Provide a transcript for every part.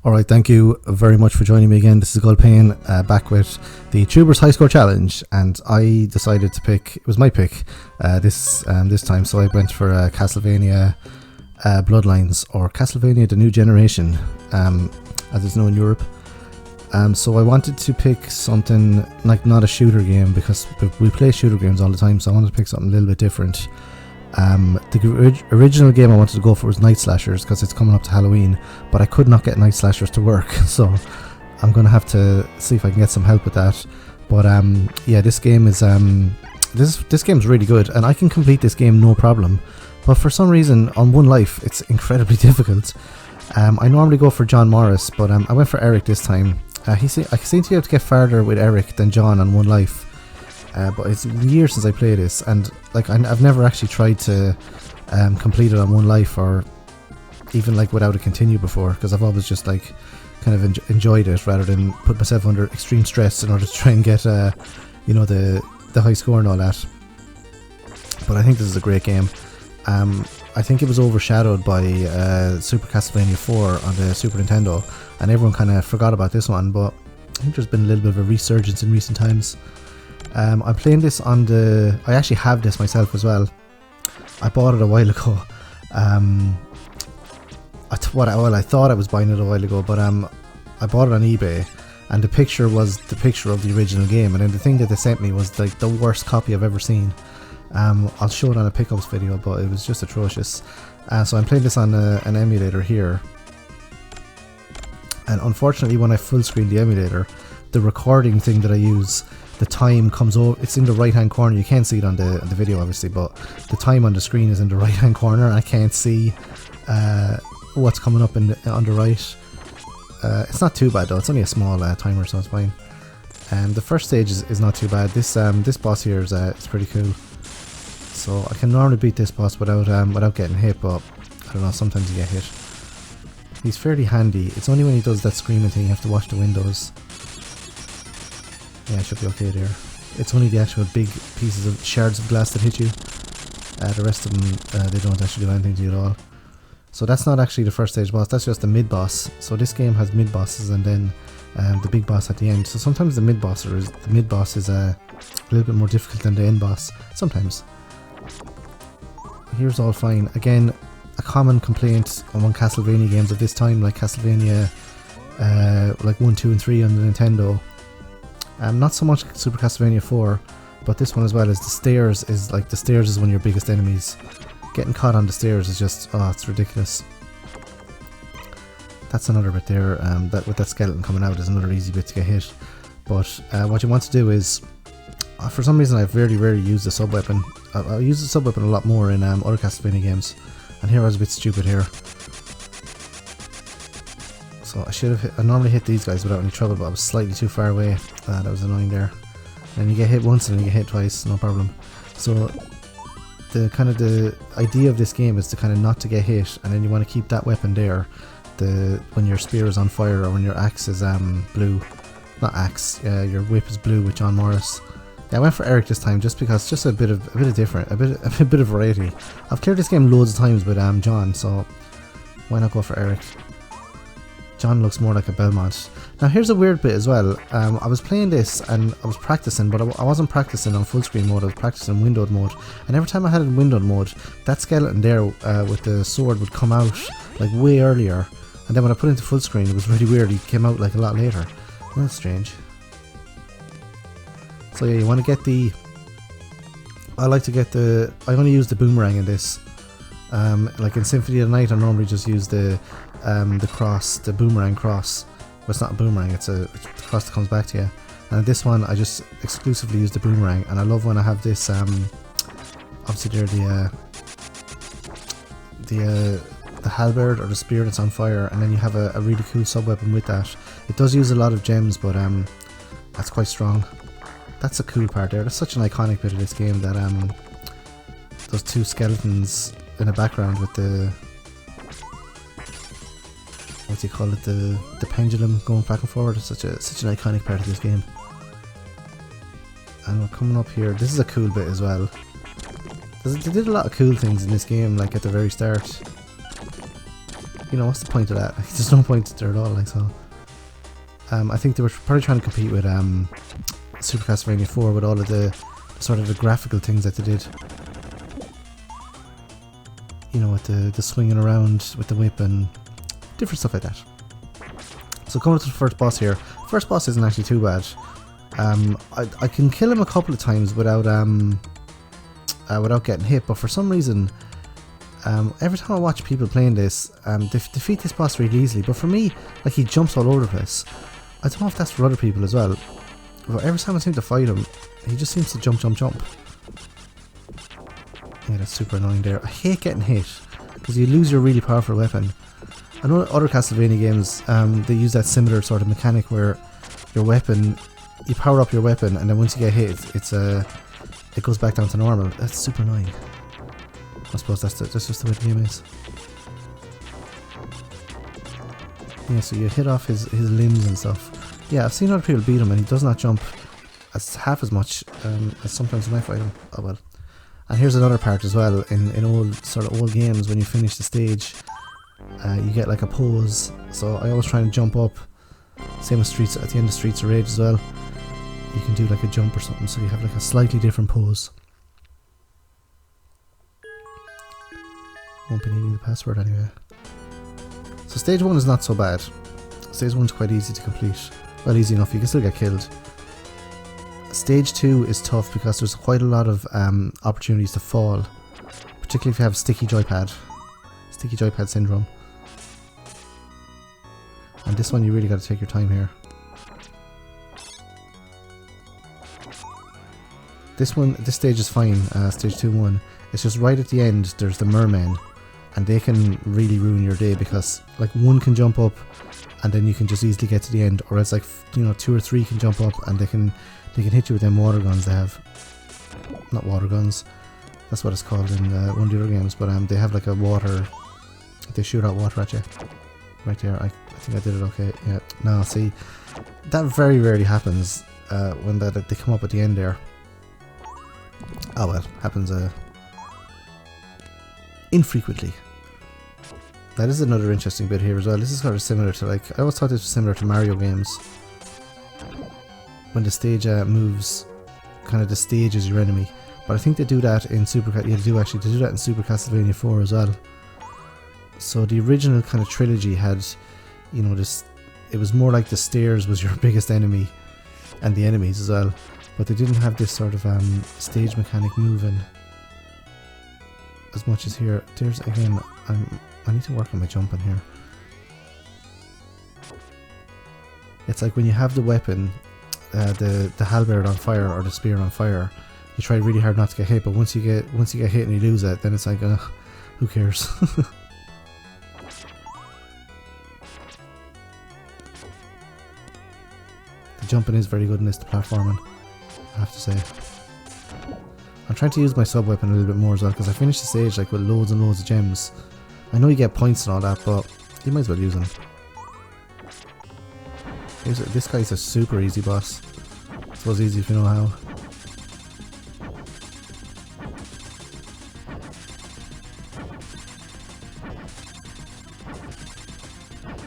Alright, thank you very much for joining me again. This is Gulpane, back with the Tubers High Score Challenge, and I decided to pick, it was my pick this time, so I went for Castlevania Bloodlines, or Castlevania The New Generation, as it's known in Europe. So I wanted to pick something like not a shooter game, because we play shooter games all the time, so I wanted to pick something a little bit different. The original game I wanted to go for was Night Slashers, because it's coming up to Halloween, but I could not get Night Slashers to work, so I'm going to have to see if I can get some help with that. But yeah, this game is this game's really good, and I can complete this game no problem, but for some reason on One Life it's incredibly difficult. I normally go for John Morris, but I went for Eric this time. I seem to be able to get farther with Eric than John on One Life. But it's years since I played this, and like I've never actually tried to complete it on One Life, or even like without a continue before, because I've always just like kind of enjoyed it rather than put myself under extreme stress in order to try and get you know, the high score and all that. But I think this is a great game. I think it was overshadowed by Super Castlevania 4 on the Super Nintendo, and everyone kind of forgot about this one, but I think there's been a little bit of a resurgence in recent times. I'm playing this on the... I actually have this myself as well. I bought it a while ago. I thought I was buying it a while ago, but I bought it on eBay, and the picture was the picture of the original game, and then the thing that they sent me was like the worst copy I've ever seen. I'll show it on a pickups video, but it was just atrocious. So I'm playing this on an emulator here, and unfortunately when I full screen the emulator, the recording thing that I use, the time comes over, it's in the right hand corner. You can't see it on the video obviously, but the time on the screen is in the right hand corner, and I can't see what's coming up on the right. It's not too bad though, it's only a small timer, so it's fine. The first stage is not too bad. This boss here is it's pretty cool, so I can normally beat this boss without getting hit, but I don't know, sometimes you get hit. He's fairly handy. It's only when he does that screaming thing you have to watch the windows. Yeah, it should be okay there. It's only the actual big pieces of shards of glass that hit you. The rest of them, they don't actually do anything to you at all. So that's not actually the first stage boss, that's just the mid boss. So this game has mid bosses and then the big boss at the end. So sometimes the mid boss is a little bit more difficult than the end boss. Sometimes. Here's all fine. Again, a common complaint among Castlevania games of this time, like Castlevania like 1, 2 and 3 on the Nintendo. Not so much Super Castlevania 4, but this one as well, is the stairs is one of your biggest enemies. Getting caught on the stairs is just, oh, it's ridiculous. That's another bit there, that with that skeleton coming out is another easy bit to get hit. But what you want to do is, for some reason I've very rarely used the sub-weapon. I use the sub-weapon a lot more in other Castlevania games, and here I was a bit stupid here. So I normally hit these guys without any trouble, but I was slightly too far away. That was annoying there. And you get hit once and then you get hit twice, no problem. So the idea of this game is to kind of not to get hit, and then you want to keep that weapon there. When your spear is on fire, or when your axe is blue, not axe, your whip is blue with John Morris. Yeah, I went for Eric this time just because, just a bit of different, a bit of variety. I've cleared this game loads of times with John, so why not go for Eric? John looks more like a Belmont. Now here's a weird bit as well. I was playing this and I was practicing, but I wasn't practicing on full screen mode, I was practicing in windowed mode. And every time I had it in windowed mode, that skeleton there with the sword would come out like way earlier. And then when I put it into full screen, it was really weird, he came out like a lot later. That's strange. So yeah, you want to get I only use the boomerang in this. Like in Symphony of the Night, I normally just use the cross, the boomerang cross. Well, it's not a boomerang, it's a cross that comes back to you. And this one, I just exclusively use the boomerang, and I love when I have this. Obviously, there the halberd or the spear that's on fire, and then you have a really cool sub weapon with that. It does use a lot of gems, but that's quite strong. That's a cool part there. That's such an iconic bit of this game, that those two skeletons in the background with the, what do you call it, the pendulum going back and forward. It's such an iconic part of this game. And we're coming up here. This is a cool bit as well. They did a lot of cool things in this game, like at the very start. you know, what's the point of that? Like, there's no point there at all. Like, so I think they were probably trying to compete with Super Castlevania 4 with all of the sort of the graphical things that they did. You know, with the swinging around with the whip and different stuff like that. So coming up to the first boss here. First boss isn't actually too bad. I can kill him a couple of times without getting hit, but for some reason, every time I watch people playing this, they defeat this boss really easily. But for me, like, he jumps all over the place. I don't know if that's for other people as well, but every time I seem to fight him, he just seems to jump. Yeah, that's super annoying there. I hate getting hit, because you lose your really powerful weapon. I know other Castlevania games, they use that similar sort of mechanic where your weapon, you power up your weapon, and then once you get hit, it goes back down to normal. That's super annoying. I suppose that's just the way the game is. Yeah, so you hit off his limbs and stuff. Yeah, I've seen other people beat him, and he does not jump as half as much as sometimes when I fight him. Oh well. And here's another part as well. In old games, when you finish the stage, you get like a pose. So I always try and jump up. Same with Streets, at the end of Streets of Rage as well. You can do like a jump or something, so you have like a slightly different pose. Won't be needing the password anyway. So stage 1 is not so bad. Stage 1 is quite easy to complete. Well, easy enough, you can still get killed. Stage 2 is tough because there's quite a lot of opportunities to fall. Particularly if you have sticky joypad syndrome. And this one you really got to take your time here. This stage is fine, stage 2-1. It's just right at the end there's the mermen, and they can really ruin your day because like one can jump up and then you can just easily get to the end, or else like, you know, 2 or 3 can jump up and they can hit you with them water guns they have. Not water guns, that's what it's called in one of the other games, but they have like a water, they shoot out water at you. Right there, I think I did it okay. Yeah, no, see, that very rarely happens when they come up at the end there. Oh well, happens infrequently. That is another interesting bit here as well. This is kind of similar to, like, I always thought this was similar to Mario games. When the stage moves, kind of the stage is your enemy. But I think they do that in they do that in Super Castlevania 4 as well. So the original kind of trilogy had, you know, this, it was more like the stairs was your biggest enemy, and the enemies as well. But they didn't have this sort of stage mechanic moving as much as here. There's, again, I need to work on my jumping here. It's like when you have the weapon, the halberd on fire or the spear on fire, you try really hard not to get hit, but once you get hit and you lose it, then it's like, who cares? The jumping is very good in this, the platforming, I have to say. I'm trying to use my sub weapon a little bit more as well, because I finished the stage like with loads and loads of gems. I know you get points and all that, but you might as well use them. This guy's a super easy boss. I suppose easy if you know how.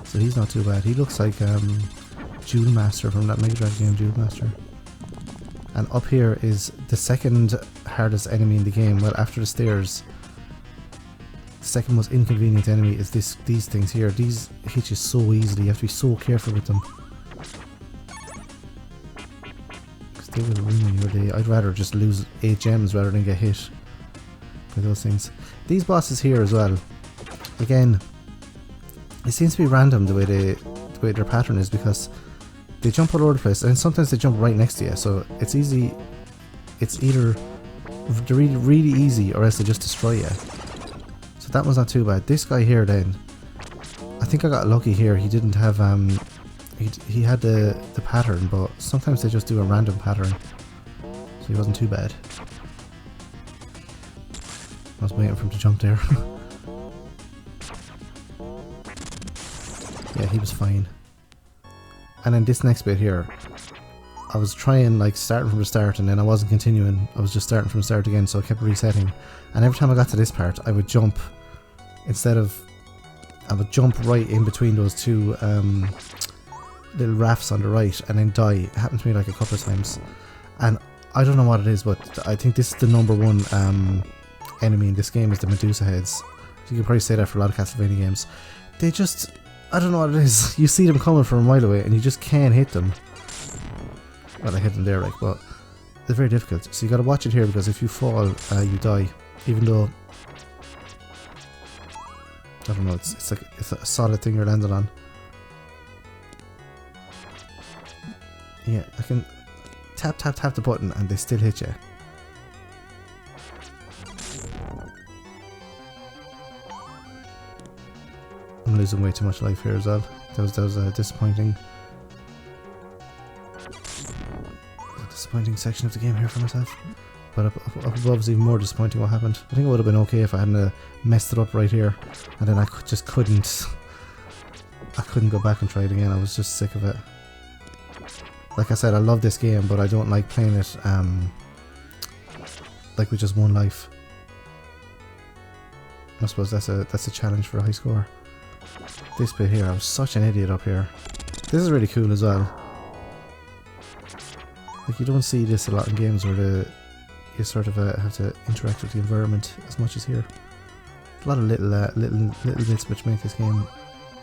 So he's not too bad. He looks like Jewel Master from that Mega Drive game, Jewel Master. And up here is the second hardest enemy in the game. Well, after the stairs, the second most inconvenient enemy is these things here. These hit you so easily. You have to be so careful with them, because they will ruin your day. I'd rather just lose 8 gems rather than get hit by those things. These bosses here as well, again, it seems to be random the way their pattern is, because they jump all over the place, and sometimes they jump right next to you, so it's easy. It's either really, really easy, or else they just destroy you. So that was not too bad. This guy here then, I think I got lucky here. He didn't have he had the pattern, but sometimes they just do a random pattern, so he wasn't too bad. I was waiting for him to jump there. Yeah, he was fine. And then this next bit here, I was trying like starting from the start, and then I wasn't continuing. I was just starting from the start again, so I kept resetting. And every time I got to this part, I would jump instead of I would jump right in between those two little rafts on the right and then die. It happened to me like a couple of times, and I don't know what it is, but I think this is the number one enemy in this game is the Medusa heads. You can probably say that for a lot of Castlevania games. They just, I don't know what it is. You see them coming from a mile away and you just can't hit them. Well, I hit them there, like, but they're very difficult. So you got to watch it here, because if you fall, you die. Even though, I don't know, it's like it's a solid thing you're landing on. Yeah, I can tap the button and they still hit you. I'm losing way too much life here as well. That was disappointing. A disappointing section of the game here for myself. But up above is even more disappointing what happened. I think it would have been okay if I hadn't messed it up right here, and then I just couldn't go back and try it again. I was just sick of it. Like I said, I love this game, but I don't like playing it like with just one life. I suppose that's a challenge for a high score. This bit here, I was such an idiot up here. This is really cool as well. Like, you don't see this a lot in games where you sort of have to interact with the environment as much as here. A lot of little bits which make this game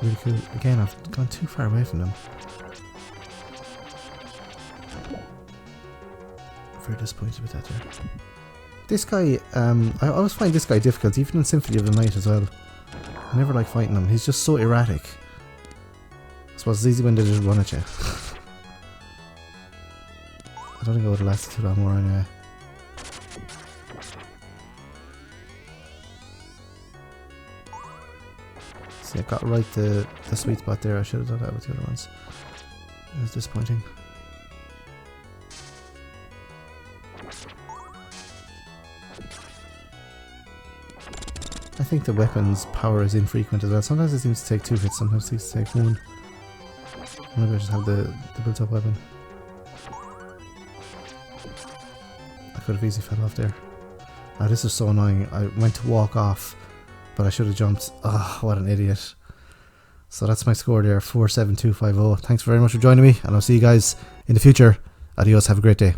really cool. Again, I've gone too far away from them. Very disappointed with that there. This guy, I always find this guy difficult, even in Symphony of the Night as well. I never like fighting him. He's just so erratic. I suppose it's easy when they just run at you. I don't think I would have lasted too long more anyway. See, I got right the sweet spot there. I should have done that with the other ones. It was disappointing. I think the weapon's power is infrequent as well. Sometimes it seems to take 2 hits, sometimes it seems to take 1. Maybe I just have the built up weapon. I could have easily fell off there. Oh, this is so annoying. I went to walk off, but I should have jumped. Oh, what an idiot. So that's my score there, 47250. Thanks very much for joining me, and I'll see you guys in the future. Adios, have a great day.